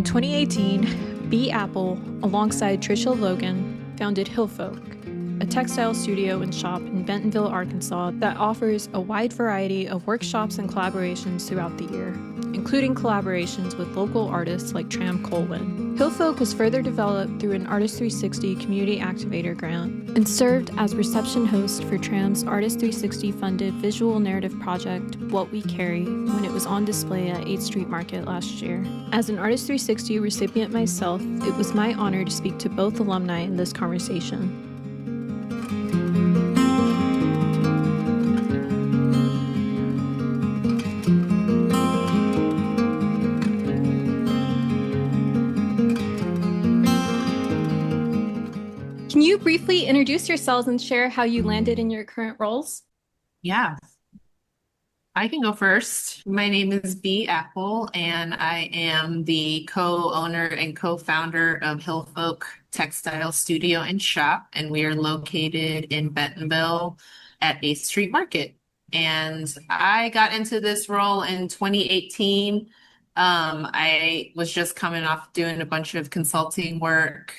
2018, Bea Apple, alongside Tricia Logan, founded Hillfolk, a textile studio and shop in Bentonville, Arkansas that offers a wide variety of workshops and collaborations throughout the year, including collaborations with local artists like Tram Colwin. Hillfolk was further developed through an Artist 360 Community Activator grant and served as reception host for Tram's Artist 360 funded visual narrative project, What We Carry, when it was on display at 8th Street Market last year. As an Artist 360 recipient myself, it was my honor to speak to both alumni in this conversation. Can you briefly introduce yourselves and share how you landed in your current roles? Yeah, I can go first. My name is Bea Apple, and I am the co-owner and co-founder of Hillfolk Textile Studio and Shop, and we are located in Bentonville at 8th Street Market. And I got into this role in 2018. I was just coming off doing a bunch of consulting work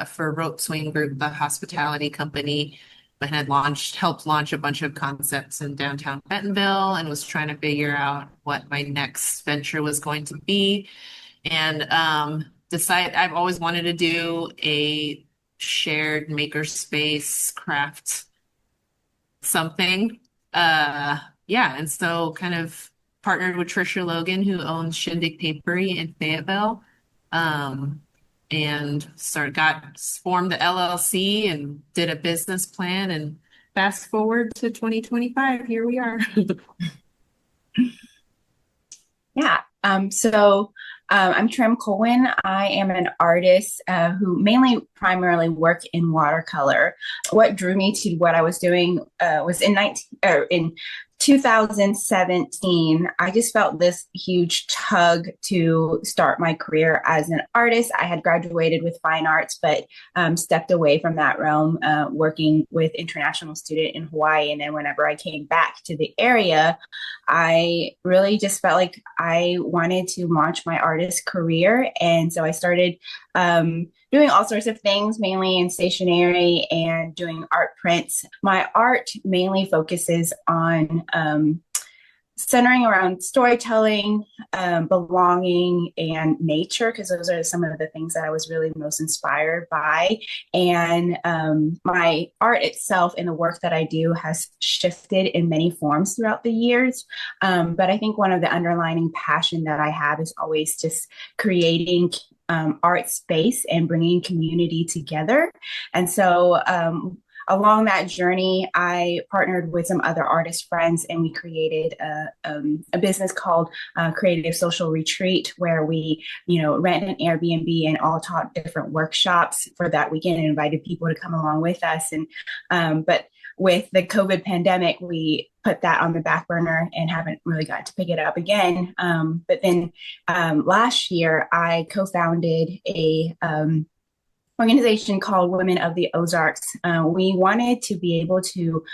for Rope Swing Group, the hospitality company, that had helped launch a bunch of concepts in downtown Bentonville, and was trying to figure out what my next venture was going to be. And I've always wanted to do a shared makerspace craft something. And so kind of partnered with Tricia Logan, who owns Shindig Papery in Fayetteville, and formed the LLC and did a business plan. And fast forward to 2025, here we are. Yeah. I'm Tram Colwin. I am an artist who primarily work in watercolor. What drew me to what I was doing was in 2017, I just felt this huge tug to start my career as an artist. I had graduated with fine arts, but stepped away from that realm, working with international student in Hawaii. And then whenever I came back to the area, I really just felt like I wanted to launch my artist career. And so I started doing all sorts of things, mainly in stationery and doing art prints. My art mainly focuses on centering around storytelling, belonging, and nature, because those are some of the things that I was really most inspired by. And my art itself and the work that I do has shifted in many forms throughout the years. But I think one of the underlying passion that I have is always just creating art space and bringing community together. And so along that journey, I partnered with some other artist friends, and we created a business called Creative Social Retreat, where we, rent an Airbnb and all taught different workshops for that weekend and invited people to come along with us. And but with the COVID pandemic, we put that on the back burner and haven't really got to pick it up again. But then last year, I co-founded a organization called Women of the Ozarks. We wanted to be able to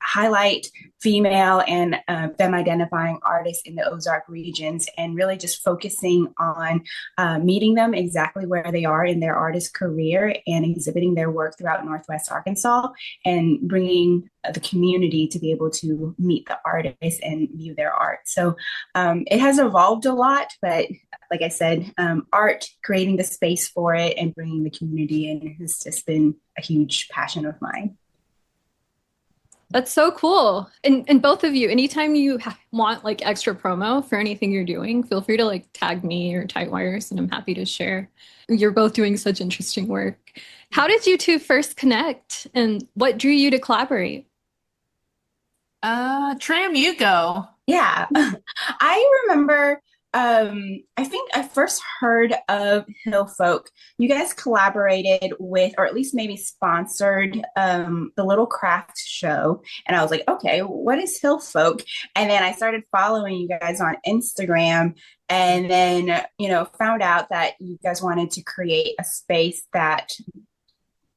highlight female and femme identifying artists in the Ozark regions, and really just focusing on meeting them exactly where they are in their artist career and exhibiting their work throughout Northwest Arkansas, and bringing the community to be able to meet the artists and view their art. So it has evolved a lot, but like I said, art, creating the space for it and bringing the community in has just been a huge passion of mine. That's so cool. And both of you, anytime you want like extra promo for anything you're doing, feel free to like tag me or Tightwires, and I'm happy to share. You're both doing such interesting work. How did you two first connect, and what drew you to collaborate? Tram, you go. Yeah, I remember, I think I first heard of Hillfolk. You guys collaborated with, or at least maybe sponsored, the Little Craft Show. And I was like, okay, what is Hillfolk? And then I started following you guys on Instagram, and then, found out that you guys wanted to create a space that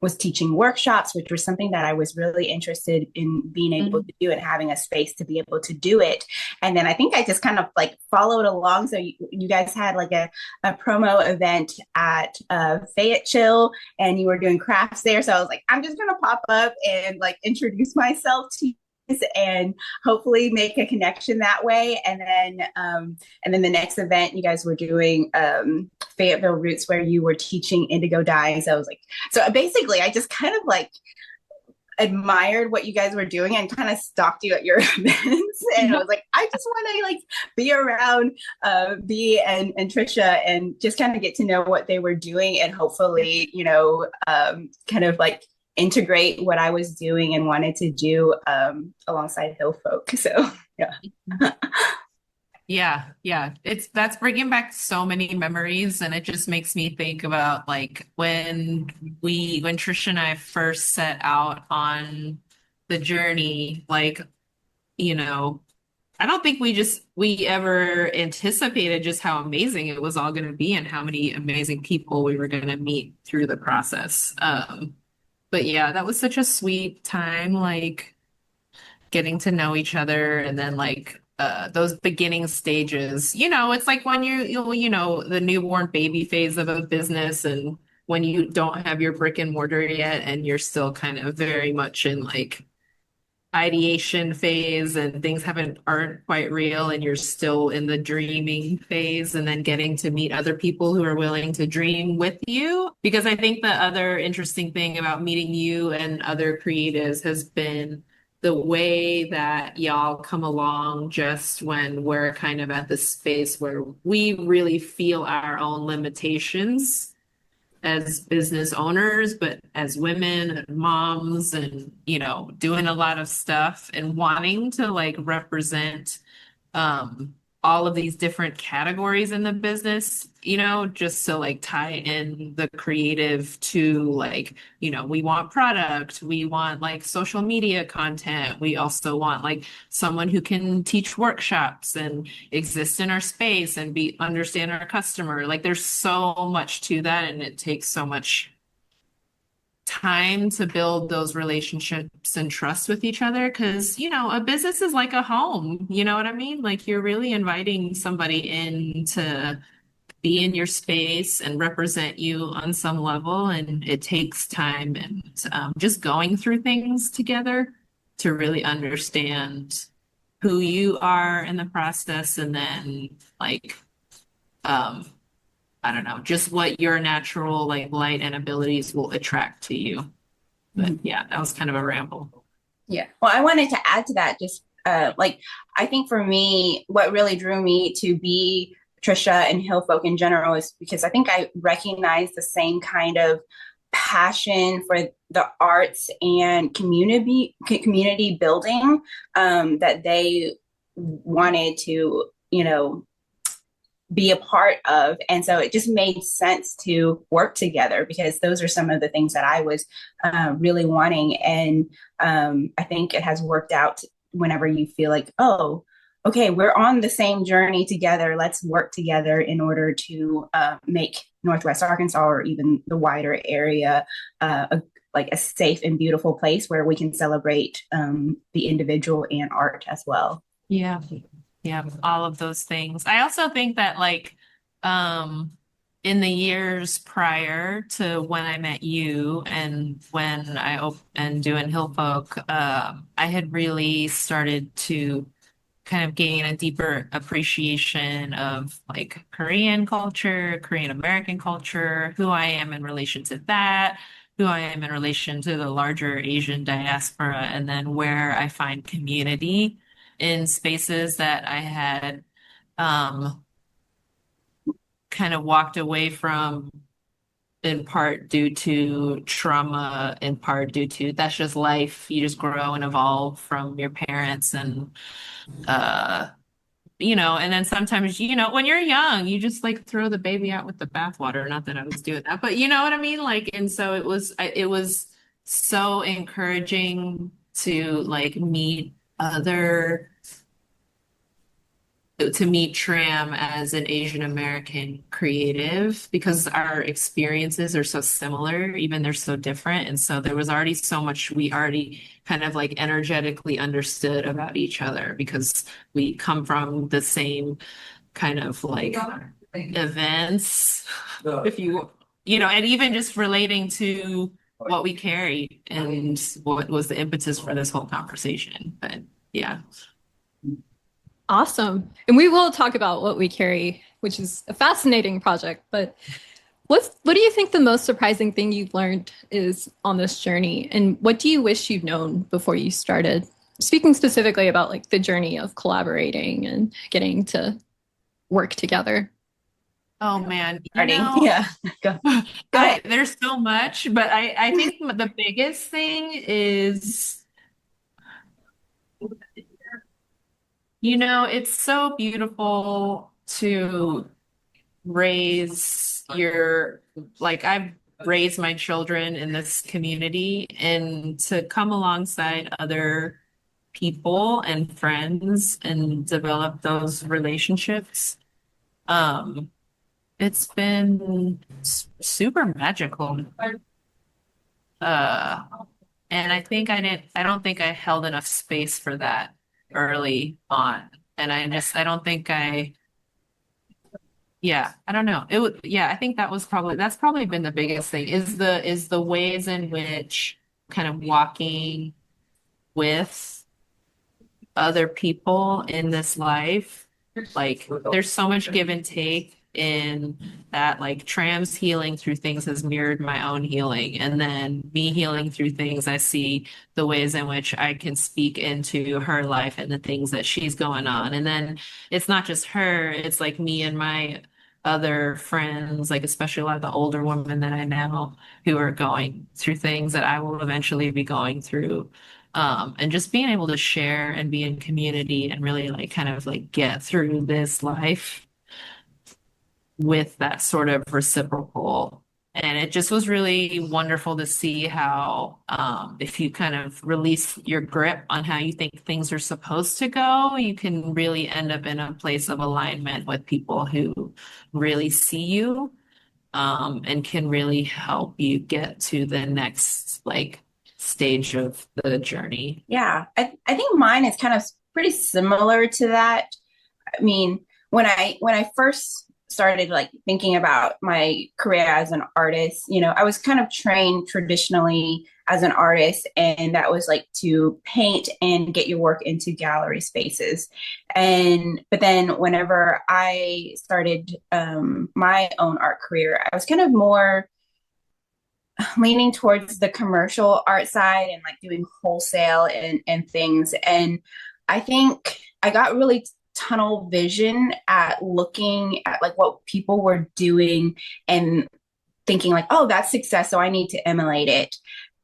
was teaching workshops, which was something that I was really interested in being able to do and having a space to be able to do it. And then I think I just kind of like followed along. So you guys had like a promo event at Fayetteville, and you were doing crafts there. So I was like, I'm just going to pop up and like introduce myself to you and hopefully make a connection that way. And then the next event you guys were doing Fayetteville Roots, where you were teaching indigo dyes. I was like, so basically I just kind of like admired what you guys were doing and kind of stalked you at your events. And I was like, I just want to like be around Bea and Trisha and just kind of get to know what they were doing, and hopefully, kind of like integrate what I was doing and wanted to do alongside Hillfolk. So yeah. Yeah. That's bringing back so many memories, and it just makes me think about like when Trisha and I first set out on the journey, like, I don't think we ever anticipated just how amazing it was all going to be and how many amazing people we were going to meet through the process. But yeah, that was such a sweet time, like getting to know each other, and then like those beginning stages. It's like when the newborn baby phase of a business, and when you don't have your brick and mortar yet, and you're still kind of very much in like ideation phase, and things aren't quite real, and you're still in the dreaming phase, and then getting to meet other people who are willing to dream with you. Because I think the other interesting thing about meeting you and other creatives has been the way that y'all come along just when we're kind of at the space where we really feel our own limitations as business owners, but as women and moms, and doing a lot of stuff and wanting to like represent all of these different categories in the business, just to like tie in the creative to like, we want product, we want like social media content. We also want like someone who can teach workshops and exist in our space and understand our customer. Like there's so much to that, and it takes so much time to build those relationships and trust with each other, because a business is like a home, you know what I mean? Like you're really inviting somebody in to be in your space and represent you on some level, and it takes time and just going through things together to really understand who you are in the process, and then like I don't know, just what your natural like light and abilities will attract to you. But yeah, that was kind of a ramble. Yeah. Well, I wanted to add to that, just like, I think for me, what really drew me to be Trisha and Hillfolk in general is because I think I recognize the same kind of passion for the arts and community building that they wanted to, be a part of. And so it just made sense to work together, because those are some of the things that I was really wanting. And I think it has worked out whenever you feel like, oh, okay, we're on the same journey together. Let's work together in order to make Northwest Arkansas, or even the wider area, like a safe and beautiful place where we can celebrate the individual and art as well. Yeah. Yeah, all of those things. I also think that like in the years prior to when I met you and when I opened doing Hillfolk, I had really started to kind of gain a deeper appreciation of like Korean culture, Korean American culture, who I am in relation to that, who I am in relation to the larger Asian diaspora, and then where I find community in spaces that I had kind of walked away from, in part due to trauma, in part due to that's just life. You just grow and evolve from your parents, and and then sometimes, when you're young, you just like throw the baby out with the bathwater. Not that I was doing that, but you know what I mean? Like, and so it was so encouraging to like meet other to meet Tram as an Asian American creative because our experiences are so similar, even they're so different. And so there was already so much we already kind of like energetically understood about each other because we come from the same kind of like events, if you know, and even just relating to what we carry and what was the impetus for this whole conversation. But yeah. Awesome. And we will talk about what we carry, which is a fascinating project. But what do you think the most surprising thing you've learned is on this journey? And what do you wish you'd known before you started? Speaking specifically about like the journey of collaborating and getting to work together. Oh man, Yeah, go ahead. there's so much, but I think the biggest thing is, it's so beautiful to raise like I've raised my children in this community and to come alongside other people and friends and develop those relationships. It's been super magical. Uh, and I don't think I held enough space for that early on. And I don't think I don't know. I think that's probably been the biggest thing is the ways in which kind of walking with other people in this life. Like there's so much give and take in that, like Tram's healing through things has mirrored my own healing. And then me healing through things, I see the ways in which I can speak into her life and the things that she's going on. And then it's not just her, it's like me and my other friends, like especially a lot of the older women that I know who are going through things that I will eventually be going through. And just being able to share and be in community and really like kind of like get through this life with that sort of reciprocal. And it just was really wonderful to see how, if you kind of release your grip on how you think things are supposed to go, you can really end up in a place of alignment with people who really see you, and can really help you get to the next like stage of the journey. Yeah, I think mine is kind of pretty similar to that. I mean, when I first started like thinking about my career as an artist, I was kind of trained traditionally as an artist, and that was like to paint and get your work into gallery spaces. But then whenever I started my own art career, I was kind of more leaning towards the commercial art side and like doing wholesale and things. And I think I got really tunnel vision at looking at like what people were doing and thinking like, oh, that's success, so I need to emulate it.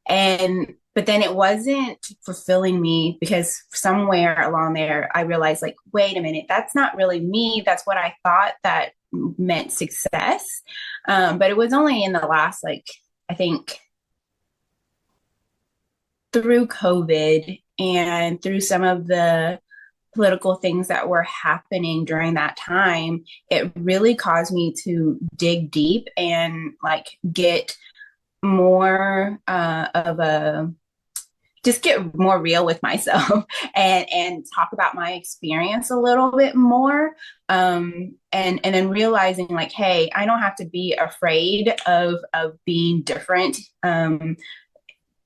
But then it wasn't fulfilling me because somewhere along there I realized like, wait a minute, that's not really me. That's what I thought that meant success. But it was only in the last, like, I think through COVID and through some of the political things that were happening during that time, it really caused me to dig deep and like get more just get more real with myself and talk about my experience a little bit more. And then realizing like, hey, I don't have to be afraid of being different,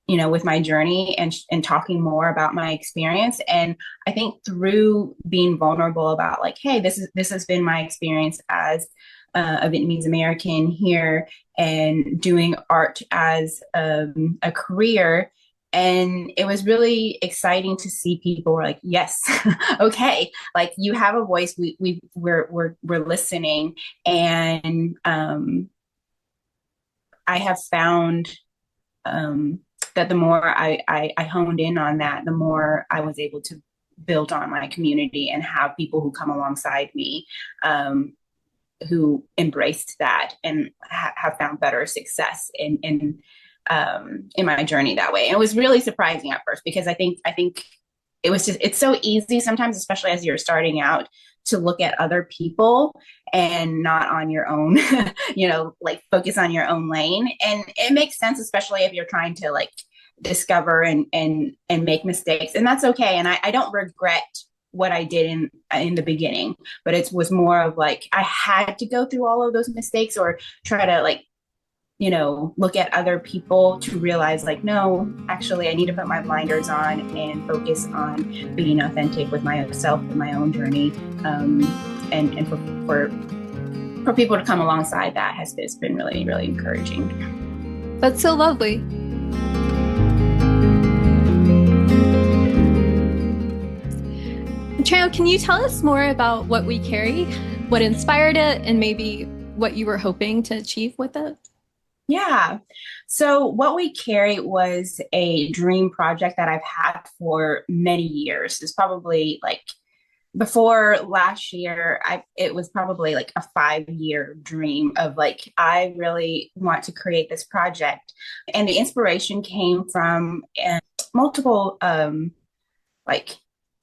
with my journey and talking more about my experience. And I think through being vulnerable about like, hey, this has been my experience as a Vietnamese-American here and doing art as a career. And it was really exciting to see people were like, yes, okay, like you have a voice. We're listening. And I have found that the more I honed in on that, the more I was able to build on my community and have people who come alongside me who embraced that and have found better success in my journey that way. And it was really surprising at first because I think it's so easy sometimes, especially as you're starting out, to look at other people and not on your own, like focus on your own lane. And it makes sense, especially if you're trying to like discover and make mistakes. And that's okay. And I don't regret what I did in the beginning, but it was more of like I had to go through all of those mistakes or try to like look at other people to realize like, no, actually I need to put my blinders on and focus on being authentic with myself and my own journey. And for people to come alongside that has been really, really encouraging. That's so lovely. Tram, can you tell us more about what we carry, what inspired it, and maybe what you were hoping to achieve with it? Yeah. So what we carry was a dream project that I've had for many years. It's probably like before last year, it was probably like a 5-year dream of like, I really want to create this project. And the inspiration came from multiple like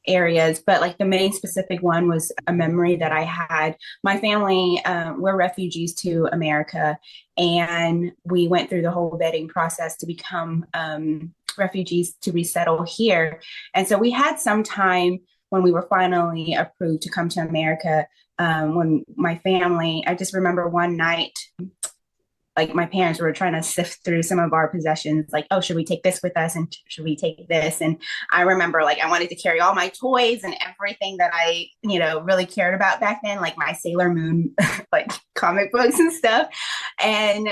areas, but like the main specific one was a memory that I had. My family, we're refugees to America, and we went through the whole vetting process to become refugees to resettle here. And so we had some time when we were finally approved to come to America. When my family, I just remember one night, like my parents were trying to sift through some of our possessions, like, oh, should we take this with us? And should we take this? And I remember like I wanted to carry all my toys and everything that I, really cared about back then, like my Sailor Moon, like comic books and stuff. And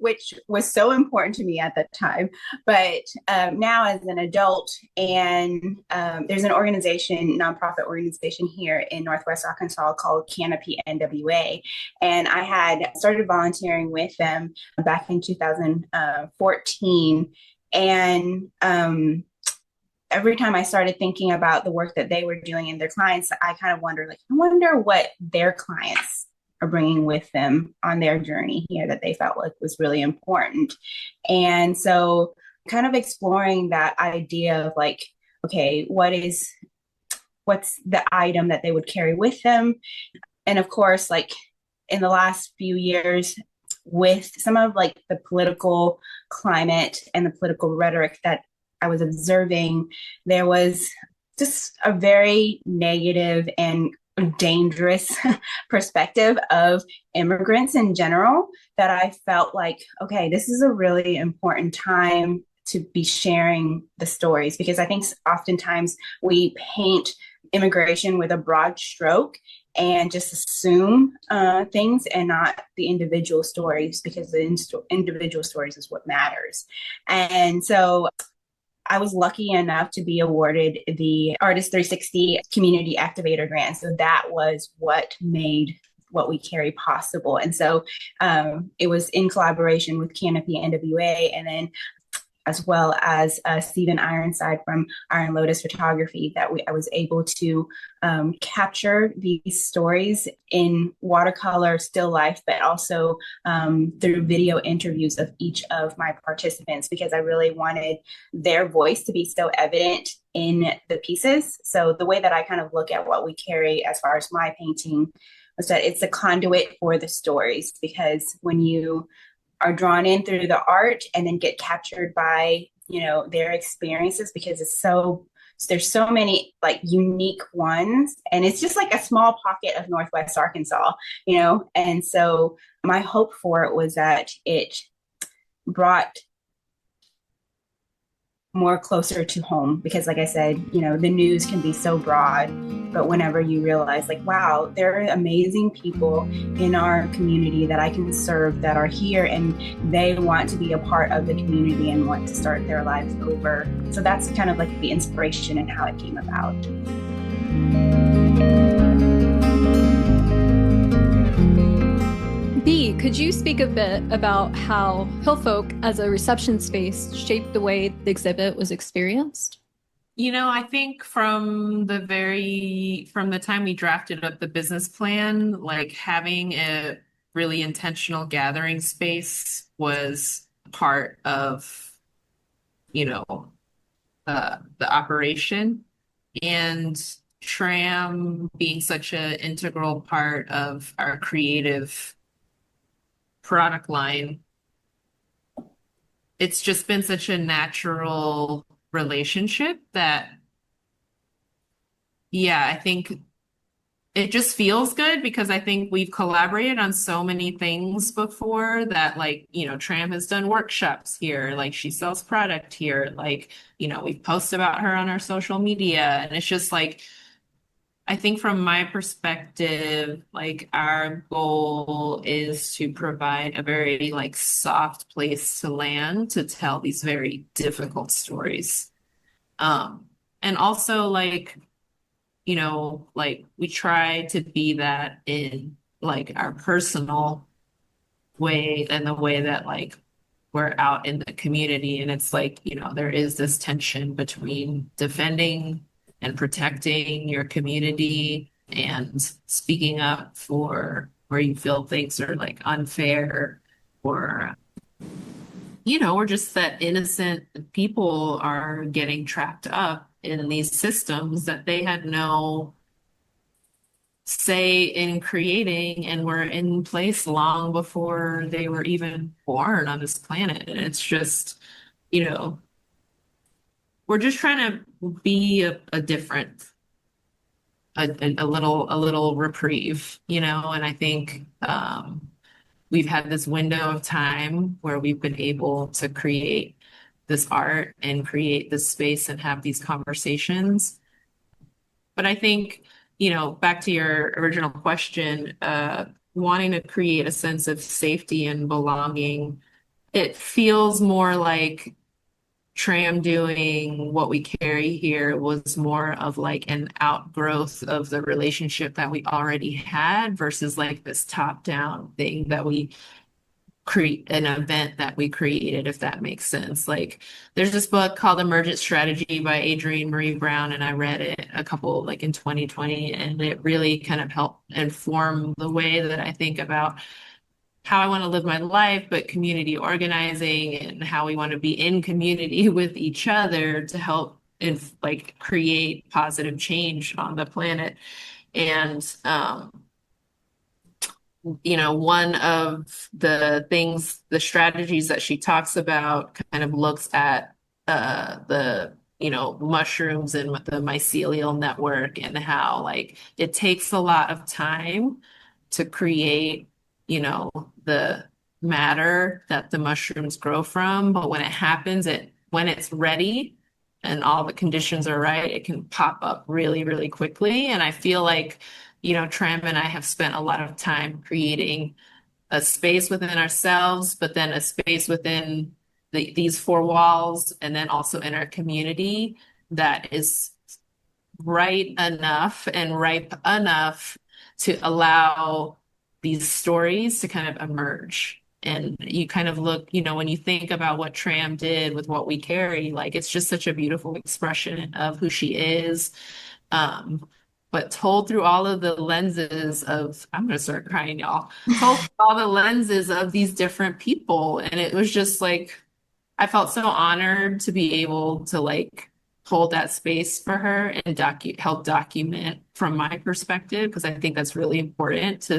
which was so important to me at the time. But now as an adult, and there's an nonprofit organization here in Northwest Arkansas called Canopy NWA. And I had started volunteering with them back in 2014. And every time I started thinking about the work that they were doing and their clients, I kind of wondered, like, I wonder what their clients are bringing with them on their journey here that they felt like was really important. And so kind of exploring that idea of like, okay, what's the item that they would carry with them? And of course, like in the last few years, with some of like the political climate and the political rhetoric that I was observing, there was just a very negative and dangerous perspective of immigrants in general that I felt like, okay, this is a really important time to be sharing the stories, because I think oftentimes we paint immigration with a broad stroke and just assume things and not the individual stories, because the individual stories is what matters. And so I was lucky enough to be awarded the Artist 360 Community Activator Grant. So that was what made what we carry possible. And so it was in collaboration with Canopy NWA, and then as well as Stephen Ironside from Iron Lotus Photography, that I was able to capture these stories in watercolor, still life, but also through video interviews of each of my participants, because I really wanted their voice to be so evident in the pieces. So the way that I kind of look at what we carry as far as my painting was that it's a conduit for the stories, because when you are drawn in through the art and then get captured by, their experiences, because there's so many like unique ones, and it's just like a small pocket of Northwest Arkansas, and so my hope for it was that it brought more closer to home, because like I said, the news can be so broad, but whenever you realize like, wow, there are amazing people in our community that I can serve that are here and they want to be a part of the community and want to start their lives over. So that's kind of like the inspiration and how it came about. Bea, could you speak a bit about how Hillfolk as a reception space shaped the way the exhibit was experienced? I think from the time we drafted up the business plan, like having a really intentional gathering space was part of, the operation. And Tram being such an integral part of our creative product line, it's just been such a natural relationship that, yeah, I think it just feels good because I think we've collaborated on so many things before that, like, Tram has done workshops here, like she sells product here, like, we've posted about her on our social media. And it's just like, I think from my perspective, like our goal is to provide a very like soft place to land to tell these very difficult stories. And also like we try to be that in like our personal way and the way that like we're out in the community. And it's like, there is this tension between defending and protecting your community and speaking up for where you feel things are like unfair or or just that innocent people are getting trapped up in these systems that they had no say in creating and were in place long before they were even born on this planet. And it's just, we're just trying to be a different, a little reprieve, and I think we've had this window of time where we've been able to create this art and create this space and have these conversations. But I think, back to your original question, wanting to create a sense of safety and belonging, it feels more like Tram doing what we carry here was more of like an outgrowth of the relationship that we already had versus like this top-down thing that we create, an event that we created, if that makes sense. Like there's this book called Emergent Strategy by Adrienne Maree Brown, and I read it a couple like in 2020, and it really kind of helped inform the way that I think about how I want to live my life, but community organizing and how we want to be in community with each other to help like create positive change on the planet. And one of the things, the strategies that she talks about kind of looks at the mushrooms and the mycelial network and how like it takes a lot of time to create the matter that the mushrooms grow from, but when it happens, when it's ready and all the conditions are right, it can pop up really, really quickly. And I feel like, Tram and I have spent a lot of time creating a space within ourselves, but then a space within these four walls, and then also in our community that is right enough and ripe enough to allow these stories to kind of emerge. And you kind of look, when you think about what Tram did with what we carry, like it's just such a beautiful expression of who she is. But told through all of the lenses of, I'm going to start crying, y'all, told through all the lenses of these different people. And it was just like, I felt so honored to be able to like hold that space for her and help document from my perspective, because I think that's really important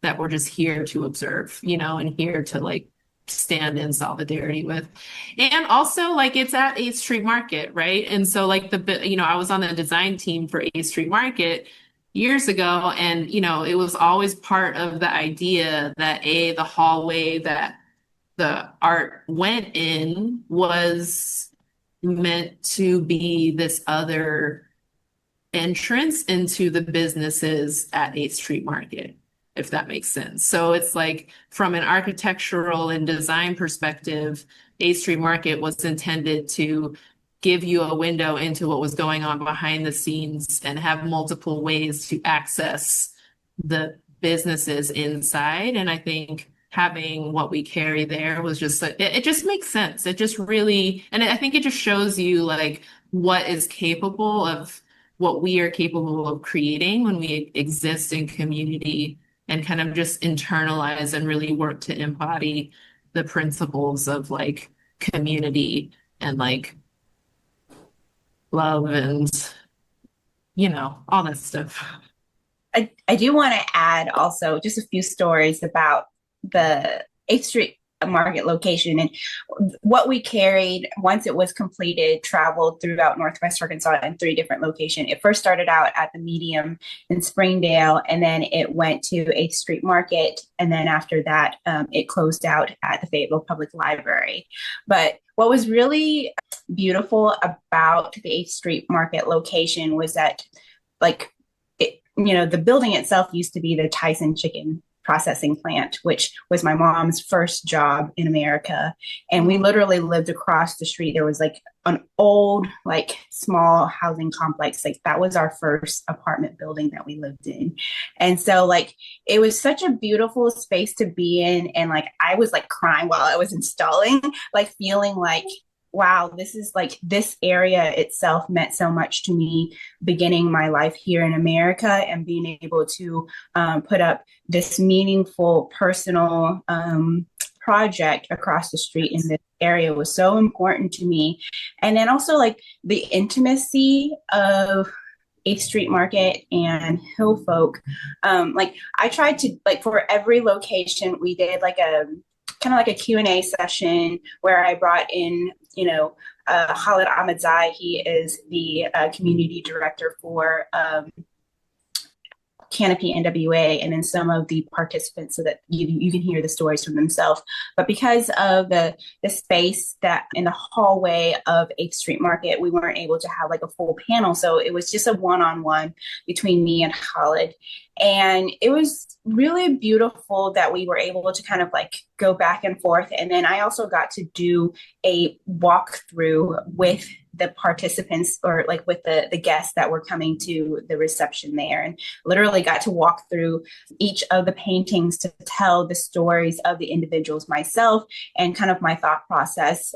that we're just here to observe, and here to like stand in solidarity with. And also like it's at 8th Street Market, right? And so like I was on the design team for 8th Street Market years ago, and it was always part of the idea that the hallway that the art went in was meant to be this other entrance into the businesses at 8th Street Market, if that makes sense. So it's like from an architectural and design perspective, 8th Street Market was intended to give you a window into what was going on behind the scenes and have multiple ways to access the businesses inside. And I think having what we carry there was just it just makes sense. It just really, and I think it just shows you like what is capable of what we are capable of creating when we exist in community and kind of just internalize and really work to embody the principles of like community and like love and all that stuff. I do want to add also just a few stories about the 8th Street Market location, and what we carried once it was completed traveled throughout Northwest Arkansas in 3 different locations. It first started out at the Medium in Springdale, and then it went to 8th Street Market, and then after that it closed out at the Fayetteville Public Library. But what was really beautiful about the 8th Street Market location was that, like, the building itself used to be the Tyson chicken processing plant, which was my mom's first job in America. And we literally lived across the street. There was like an old, like, small housing complex. Like, that was our first apartment building that we lived in. And so, like, it was such a beautiful space to be in. And, like, I was like crying while I was installing, like, feeling like, wow, this area itself meant so much to me beginning my life here in America, and being able to put up this meaningful personal project across the street in this area was so important to me. And then also, like, the intimacy of 8th Street Market and Hillfolk. Like, I tried to, like, for every location, we did like a kind of like a Q&A session where I brought in, Khalid Ahmadzai. He is the community director for Canopy NWA, and then some of the participants, so that you can hear the stories from themselves. But because of the space that in the hallway of 8th Street Market, we weren't able to have like a full panel. So it was just a one-on-one between me and Khalid. And it was really beautiful that we were able to kind of like go back and forth. And then I also got to do a walkthrough with the participants, or like with the guests that were coming to the reception there, and literally got to walk through each of the paintings to tell the stories of the individuals myself, and kind of my thought process,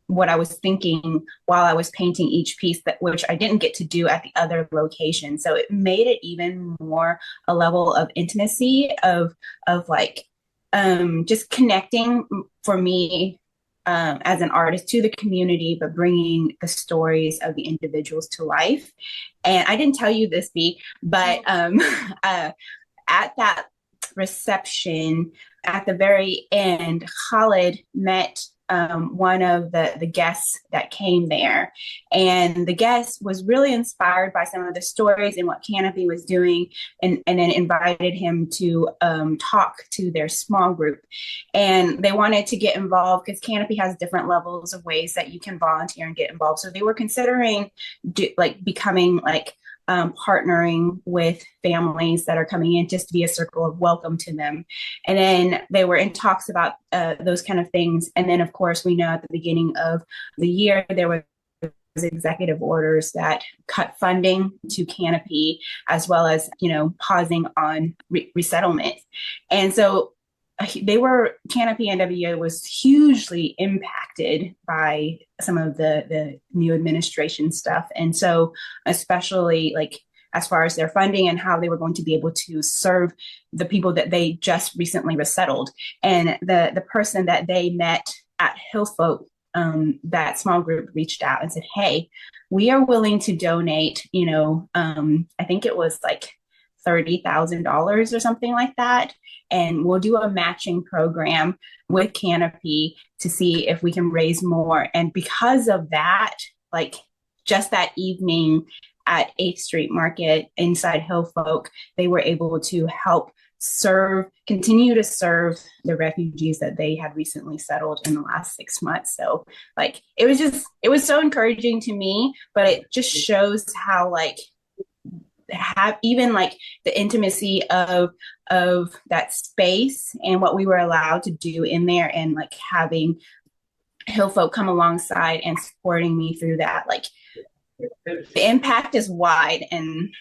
what I was thinking while I was painting each piece, which I didn't get to do at the other location. So it made it even more a level of intimacy of like just connecting for me as an artist to the community, but bringing the stories of the individuals to life. And I didn't tell you this, Bea, but at that reception, at the very end, Khalid met one of the guests that came there. And the guest was really inspired by some of the stories and what Canopy was doing, and then invited him to talk to their small group. And they wanted to get involved because Canopy has different levels of ways that you can volunteer and get involved. So they were considering becoming partnering with families that are coming in, just to be a circle of welcome to them. And then they were in talks about those kind of things. And then, of course, we know at the beginning of the year, there was executive orders that cut funding to Canopy, as well as, pausing on resettlement. And so Canopy NWA was hugely impacted by some of the new administration stuff. And so, especially as far as their funding and how they were going to be able to serve the people that they just recently resettled. And the person that they met at Hillfolk, that small group, reached out and said, hey, we are willing to donate, I think it was like $30,000 or something like that. And we'll do a matching program with Canopy to see if we can raise more. And because of that, just that evening at 8th Street Market inside Hillfolk, they were able to help continue to serve the refugees that they had recently settled in the last 6 months. So it was so encouraging to me, but it just shows how have even the intimacy of that space and what we were allowed to do in there, and having Hillfolk come alongside and supporting me through that. The impact is wide and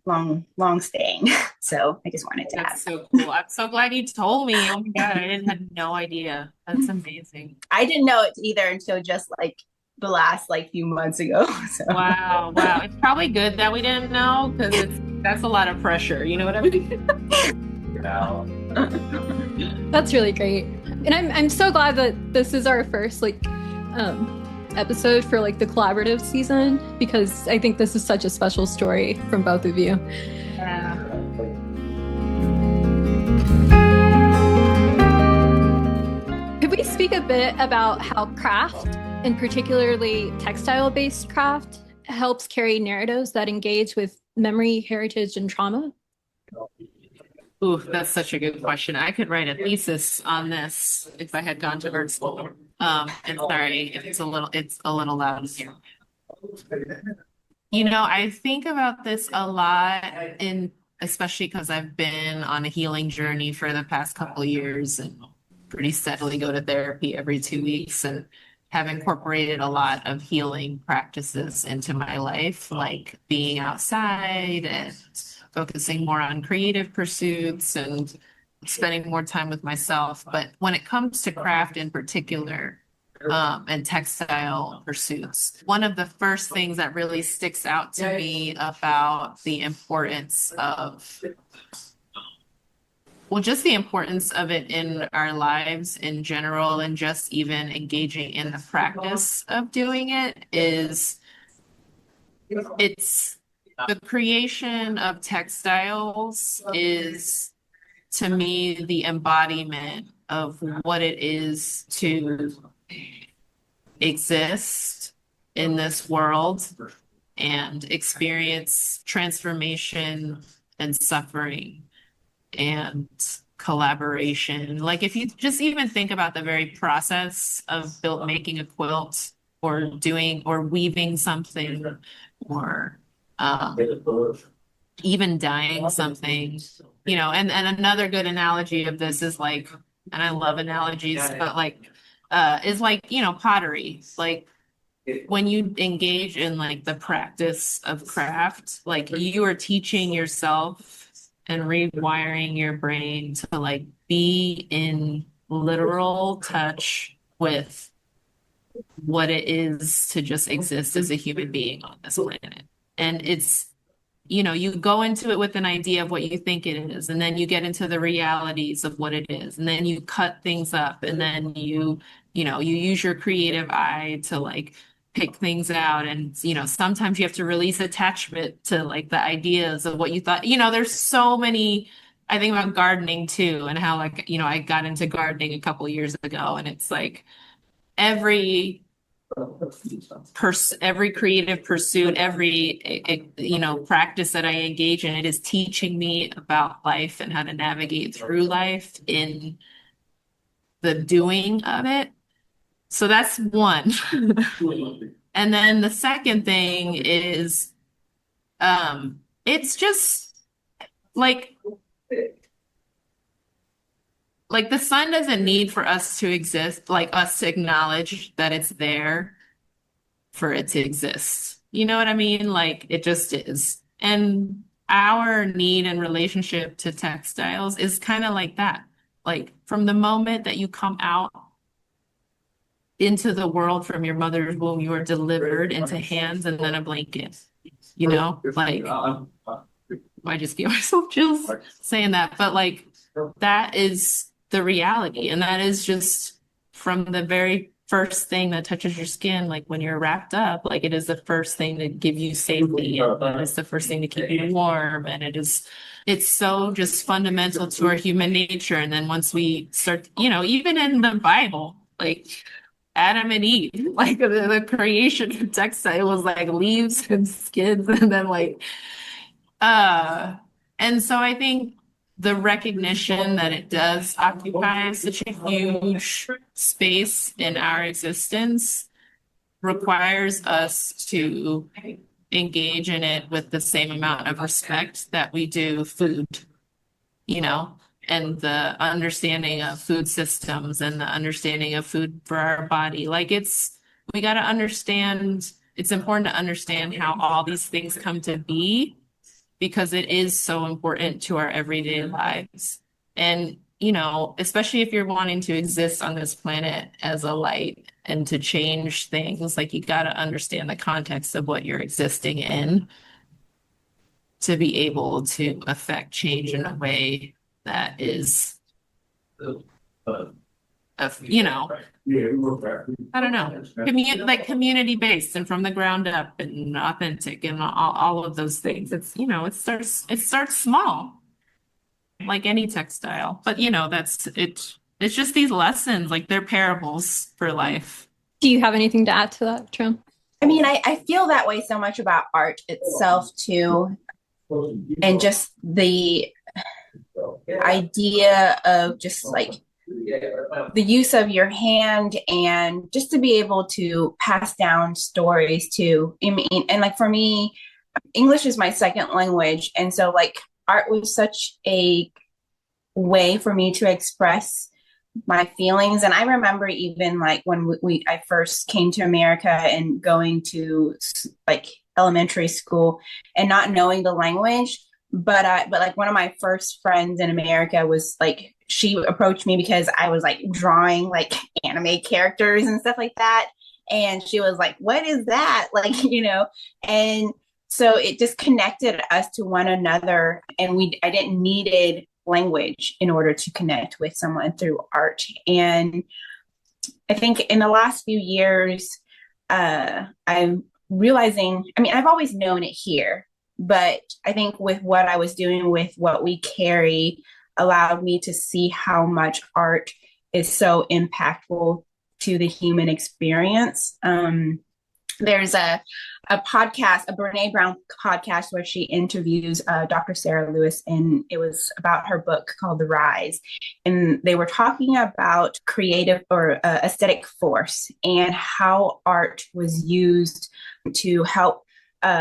long staying. So I just wanted to add. So cool. I'm so glad you told me. Oh my God, I had no idea. That's amazing. I didn't know it either until just the last few months ago. So. Wow. It's probably good that we didn't know, because that's a lot of pressure. You know what I mean? That's really great. And I'm so glad that this is our first episode for like the collaborative season, because I think this is such a special story from both of you. Yeah. Could we speak a bit about how craft, and particularly textile-based craft, helps carry narratives that engage with memory, heritage, and trauma? Ooh, that's such a good question. I could write a thesis on this if I had gone to art school. And sorry if it's a little loud here. You know, I think about this a lot especially because I've been on a healing journey for the past couple of years and pretty steadily go to therapy every 2 weeks and have incorporated a lot of healing practices into my life, like being outside and focusing more on creative pursuits and spending more time with myself. But when it comes to craft in particular, and textile pursuits, one of the first things that really sticks out to me about the importance of, well, just the importance of it in our lives in general, and just even engaging in the practice of doing it, is it's the creation of textiles is, to me, the embodiment of what it is to exist in this world and experience transformation and suffering and collaboration. Like if you just even think about the very process of making a quilt or weaving something or even dyeing something, you know, and another good analogy of this is like, and I love analogies, but like, is like, you know, pottery. Like when you engage in like the practice of craft, like you are teaching yourself and rewiring your brain to like be in literal touch with what it is to just exist as a human being on this planet. And it's, you know, you go into it with an idea of what you think it is, and then you get into the realities of what it is, and then you cut things up, and then you use your creative eye to like pick things out. And, you know, sometimes you have to release attachment to like the ideas of what you thought, you know, there's so many. I think about gardening too, and how like, you know, I got into gardening a couple years ago, and it's like every creative pursuit, every, you know, practice that I engage in, it is teaching me about life and how to navigate through life in the doing of it. So that's one. And then the second thing is, it's just like the sun doesn't need for us to exist, like us to acknowledge that it's there for it to exist. You know what I mean? Like it just is. And our need and relationship to textiles is kind of like that. Like from the moment that you come out into the world from your mother's womb, you are delivered into hands and then a blanket. You know, like I just give myself chills saying that, but like that is the reality. And that is just from the very first thing that touches your skin, like when you're wrapped up, like it is the first thing to give you safety, and it's the first thing to keep you warm. And it's so just fundamental to our human nature. And then once we start, you know, even in the Bible, like Adam and Eve, like the creation of textile was like leaves and skins, and then like, and so I think the recognition that it does occupy such a huge space in our existence requires us to engage in it with the same amount of respect that we do food, you know, and the understanding of food systems and the understanding of food for our body. Like we got to understand, it's important to understand how all these things come to be, because it is so important to our everyday lives. And, you know, especially if you're wanting to exist on this planet as a light and to change things, like you got to understand the context of what you're existing in to be able to affect change in a way that is of, I don't know, like community based and from the ground up and authentic and all of those things. It's, it starts small, like any textile, but that's it. It's just these lessons, like they're parables for life. Do you have anything to add to that, Trim? I mean, I feel that way so much about art itself too, and just the idea of just like the use of your hand and just to be able to pass down stories too. I mean, and like for me, English is my second language, and so like art was such a way for me to express my feelings. And I remember even like when I first came to America and going to like elementary school and not knowing the language, but like one of my first friends in America was like, she approached me because I was like drawing like anime characters and stuff like that, and she was like, what is that, like, and so it just connected us to one another, and I didn't needed language in order to connect with someone through art. And I think in the last few years, I'm realizing, I mean, I've always known it here, but I think with what I was doing with what we carry allowed me to see how much art is so impactful to the human experience. There's a podcast, a Brene Brown podcast, where she interviews Dr. Sarah Lewis, and it was about her book called The Rise. And they were talking about creative or aesthetic force and how art was used to help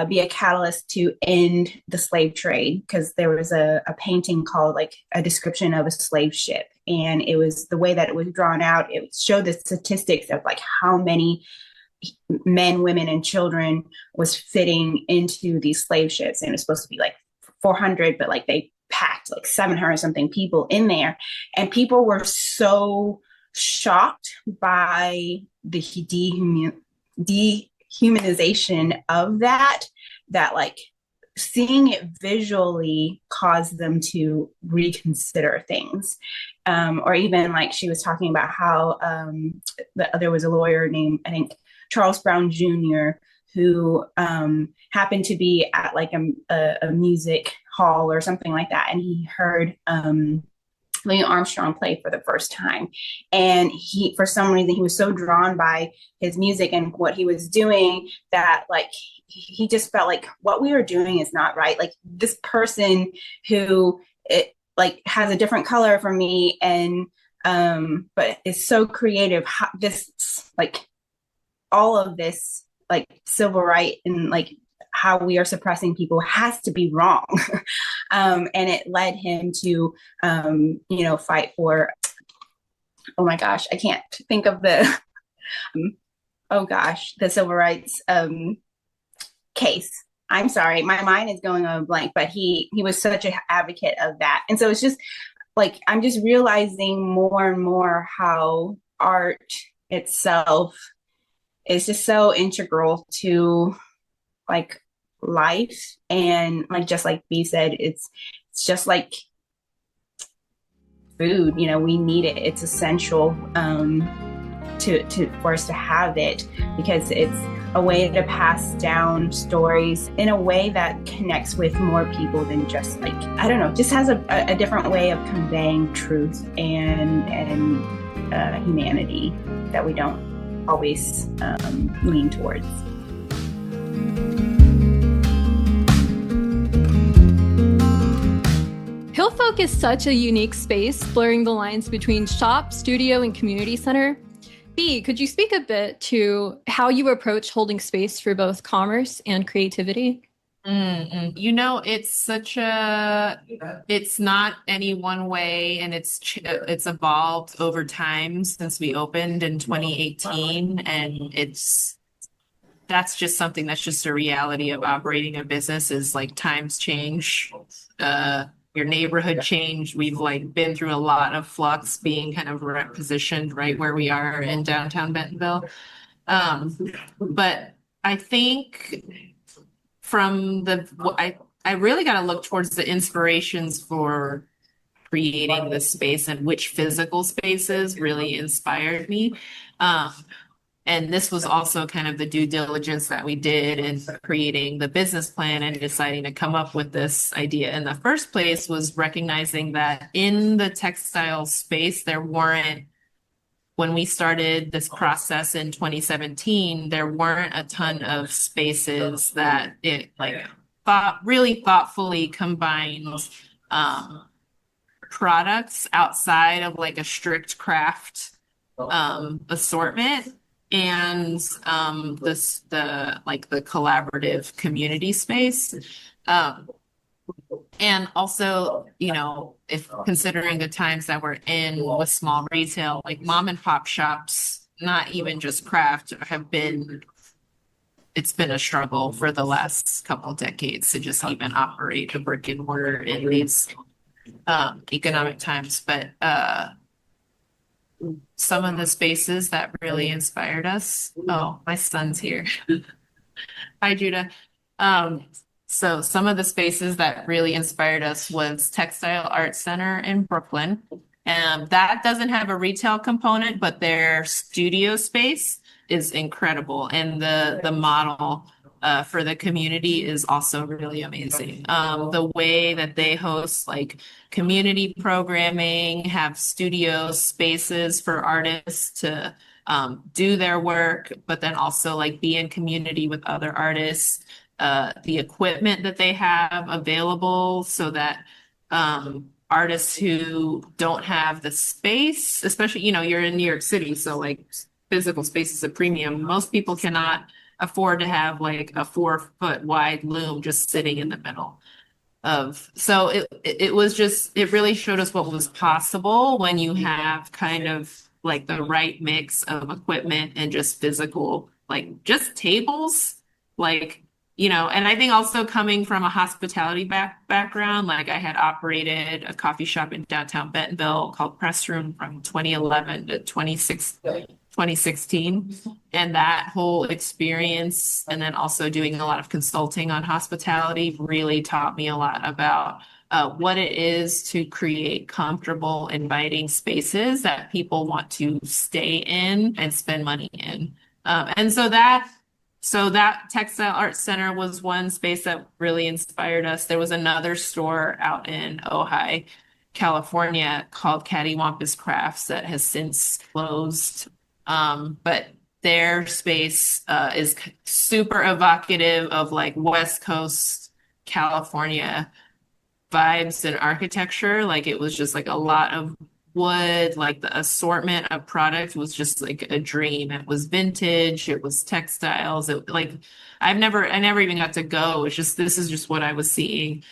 be a catalyst to end the slave trade, because there was a painting called like a description of a slave ship. And it was the way that it was drawn out. It showed the statistics of like how many men, women, and children was fitting into these slave ships. And it was supposed to be like 400, but like they packed like 700 something people in there. And people were so shocked by the dehumanization of that like seeing it visually caused them to reconsider things. Or even like she was talking about how there was a lawyer named, I think, Charles Brown Jr., who happened to be at like a music hall or something like that. And he heard Louis Armstrong play for the first time. And for some reason, he was so drawn by his music and what he was doing that like, he just felt like what we were doing is not right. Like this person who like has a different color from me and but is so creative, this like all of this like civil right and like how we are suppressing people has to be wrong. And it led him to fight for, oh my gosh, I can't think of the the civil rights case. I'm sorry, my mind is going on a blank, but he was such an advocate of that. And so it's just like I'm just realizing more and more how art itself is just so integral to like life. And like just like Bea said, it's just like food, we need it. It's essential to for us to have it, because it's a way to pass down stories in a way that connects with more people than just like, I don't know, just has a different way of conveying truth and humanity that we don't always lean towards. Hillfolk is such a unique space, blurring the lines between shop, studio, and community center. Bea, could you speak a bit to how you approach holding space for both commerce and creativity? It's not any one way, and it's evolved over time since we opened in 2018, and that's just something that's just a reality of operating a business, is like times change, your neighborhood change. We've like been through a lot of flux, being kind of positioned right where we are in downtown Bentonville. But I think from I really got to look towards the inspirations for creating this space and which physical spaces really inspired me. And this was also kind of the due diligence that we did in creating the business plan and deciding to come up with this idea in the first place, was recognizing that in the textile space, when we started this process in 2017, there weren't a ton of spaces that it really thoughtfully combined products outside of like a strict craft assortment and the collaborative community space. And also, if considering the times that we're in with small retail, like mom and pop shops, not even just craft, it's been a struggle for the last couple of decades to just even operate a brick and mortar in these economic times. But some of the spaces that really inspired us. Oh, my son's here. Hi, Judah. So some of the spaces that really inspired us was Textile Art Center in Brooklyn. And that doesn't have a retail component, but their studio space is incredible. And the model for the community is also really amazing. The way that they host like community programming, have studio spaces for artists to do their work, but then also like be in community with other artists. The equipment that they have available so that artists who don't have the space, especially, you're in New York City, so like physical space is a premium. Most people cannot afford to have like a 4-foot wide loom just sitting in the middle of. So it really showed us what was possible when you have kind of like the right mix of equipment and just physical, like just tables, like, and I think also coming from a hospitality background, like I had operated a coffee shop in downtown Bentonville called Press Room from 2011 to 2016. And that whole experience, and then also doing a lot of consulting on hospitality, really taught me a lot about what it is to create comfortable, inviting spaces that people want to stay in and spend money in. And so that Textile Art Center was one space that really inspired us. There was another store out in Ojai, California called Cattywampus Crafts that has since closed. But their space is super evocative of like West Coast California vibes and architecture. Like it was just like a lot of wood, like the assortment of product was just like a dream. It was vintage, it was textiles. I never even got to go. This is just what I was seeing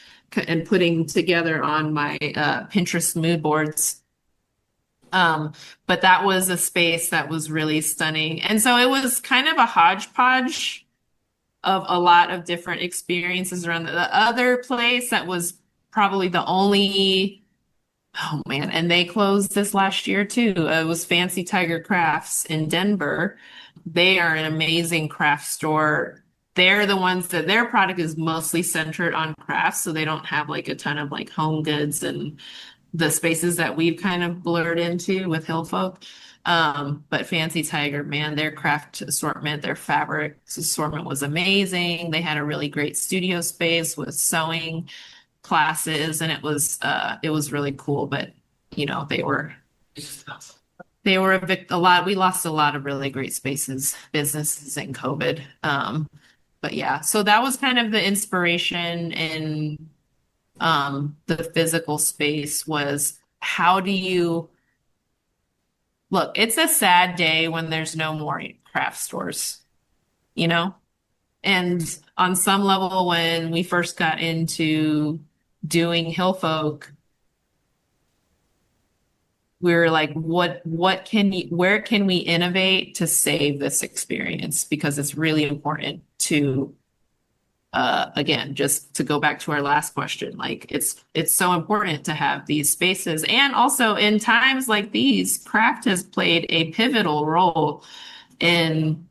and putting together on my Pinterest mood boards. But that was a space that was really stunning. And so it was kind of a hodgepodge of a lot of different experiences around the other place that was probably the only. Oh man, and they closed this last year too. It was Fancy Tiger Crafts in Denver. They are an amazing craft store. They're the ones that their product is mostly centered on crafts, so they don't have like a ton of like home goods and the spaces that we've kind of blurred into with Hillfolk. But Fancy Tiger, man, their craft assortment, their fabric assortment was amazing. They had a really great studio space with sewing classes, and it was really cool. But they were a lot. We lost a lot of really great businesses in COVID. But yeah, so that was kind of the inspiration in the physical space, was how do you look? It's a sad day when there's no more craft stores, and on some level, when we first got into doing Hillfolk, we were like, where can we innovate to save this experience? Because it's really important to, again, just to go back to our last question, like it's so important to have these spaces. And also in times like these, craft has played a pivotal role in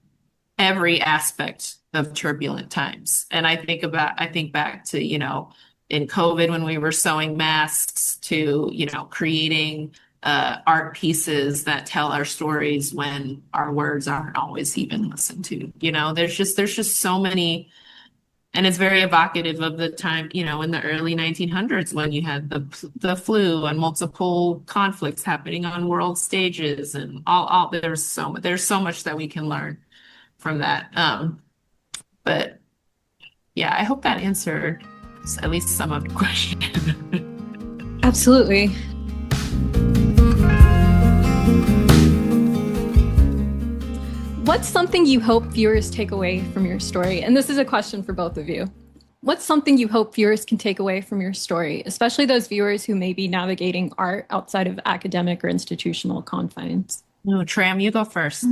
every aspect of turbulent times. And I think back to, in COVID when we were sewing masks to, creating art pieces that tell our stories when our words aren't always even listened to. There's just so many, and it's very evocative of the time, in the early 1900s when you had the flu and multiple conflicts happening on world stages, and all there's so much that we can learn from that. But yeah, I hope that answered at least some of the question. Absolutely. What's something you hope viewers take away from your story? And this is a question for both of you. What's something you hope viewers can take away from your story, especially those viewers who may be navigating art outside of academic or institutional confines? No, Tram, you go first.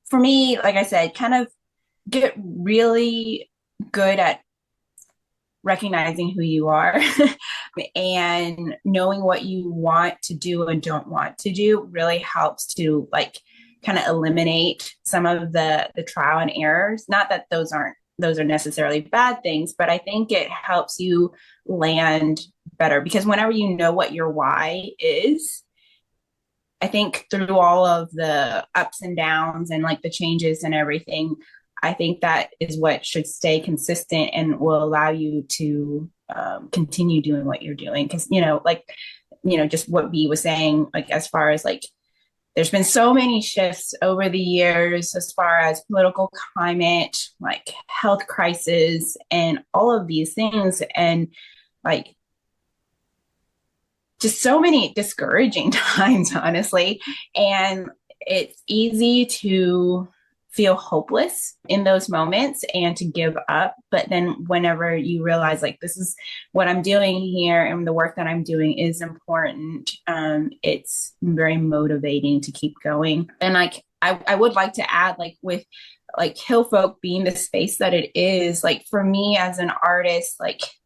For me, like I said, kind of get really good at recognizing who you are and knowing what you want to do and don't want to do really helps to kind of eliminate some of the trial and errors. Not that those are necessarily bad things, but I think it helps you land better, because whenever you know what your why is, I think through all of the ups and downs and the changes and everything, I think that is what should stay consistent and will allow you to continue doing what you're doing. Because, just what Bea was saying, as far as there's been so many shifts over the years as far as political climate, health crisis, and all of these things. And just so many discouraging times, honestly. And it's easy to feel hopeless in those moments and to give up. But then whenever you realize this is what I'm doing here and the work that I'm doing is important, it's very motivating to keep going. And I would like to add, with Hillfolk being the space that it is, for me as an artist,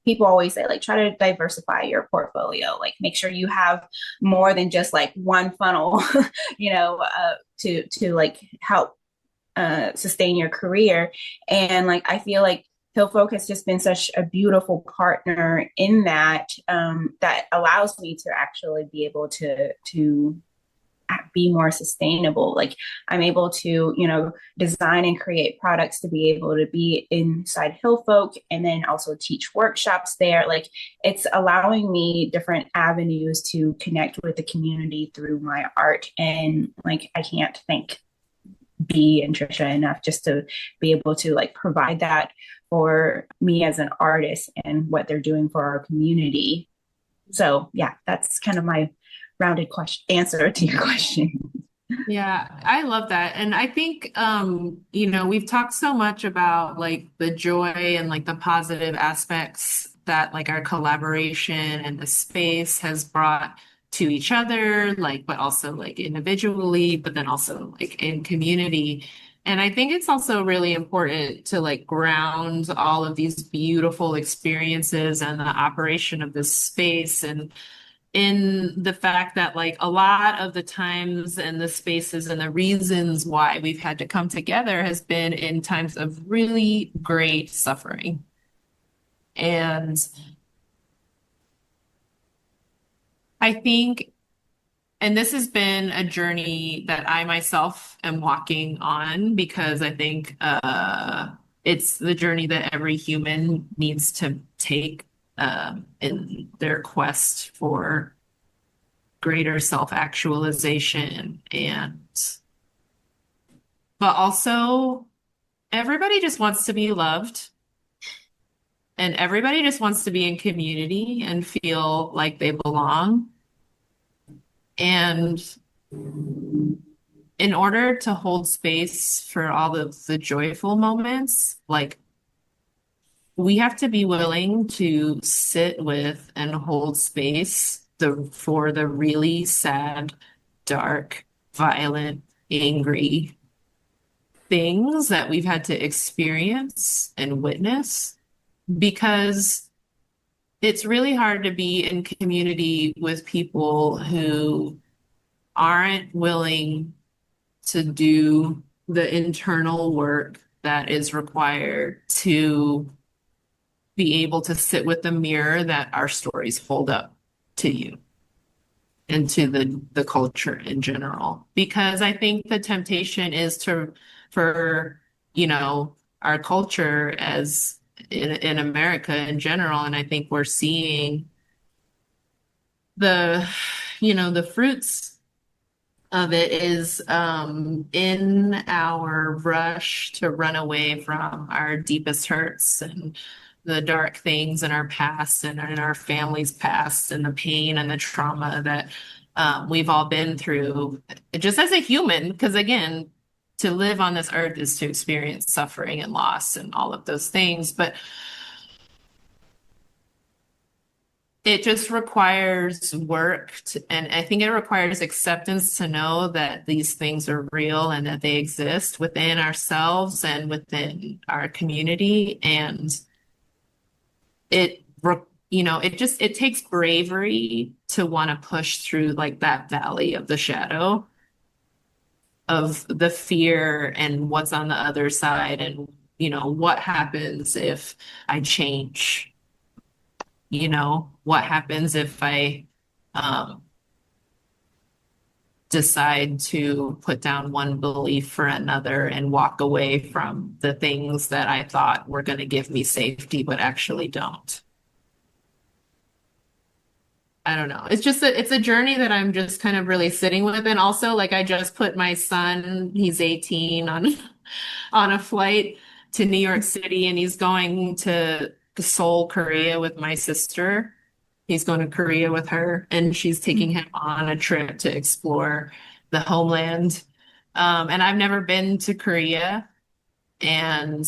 people always say, try to diversify your portfolio, make sure you have more than just one funnel, to help sustain your career. And I feel like Hillfolk has just been such a beautiful partner in that, that allows me to actually be able to be more sustainable. I'm able to, design and create products to be able to be inside Hillfolk and then also teach workshops there. It's allowing me different avenues to connect with the community through my art. And I can't thank Bea and Trisha enough just to be able to provide that for me as an artist and what they're doing for our community. So yeah, that's kind of my rounded answer to your question. Yeah, I love that. And I think, we've talked so much about the joy and the positive aspects that our collaboration and the space has brought to each other, but also individually, but then also in community. And I think it's also really important to ground all of these beautiful experiences and the operation of this space, and in the fact that a lot of the times and the spaces and the reasons why we've had to come together has been in times of really great suffering. And I think, and this has been a journey that I myself am walking on, because I think it's the journey that every human needs to take in their quest for greater self-actualization. But also everybody just wants to be loved, and everybody just wants to be in community and feel like they belong. And in order to hold space for all of the joyful moments, we have to be willing to sit with and hold space for the really sad, dark, violent, angry things that we've had to experience and witness, because it's really hard to be in community with people who aren't willing to do the internal work that is required to be able to sit with the mirror that our stories hold up to you and to the culture in general. Because I think the temptation is for, our culture as in America in general, and I think we're seeing the fruits of it is in our rush to run away from our deepest hurts and the dark things in our past and in our family's past and the pain and the trauma that we've all been through just as a human. Because again, to live on this earth is to experience suffering and loss and all of those things. But it just requires work and I think it requires acceptance to know that these things are real and that they exist within ourselves and within our community. And it takes bravery to want to push through like that valley of the shadow of the fear and what's on the other side and, what happens if I change. What happens if I decide to put down one belief for another and walk away from the things that I thought were going to give me safety, but actually don't. I don't know. It's a journey that I'm just kind of really sitting with. And also, like, I just put my son, he's 18, on a flight to New York City, and he's going to Seoul, Korea with my sister. He's going to Korea with her, and she's taking him on a trip to explore the homeland. And I've never been to Korea, and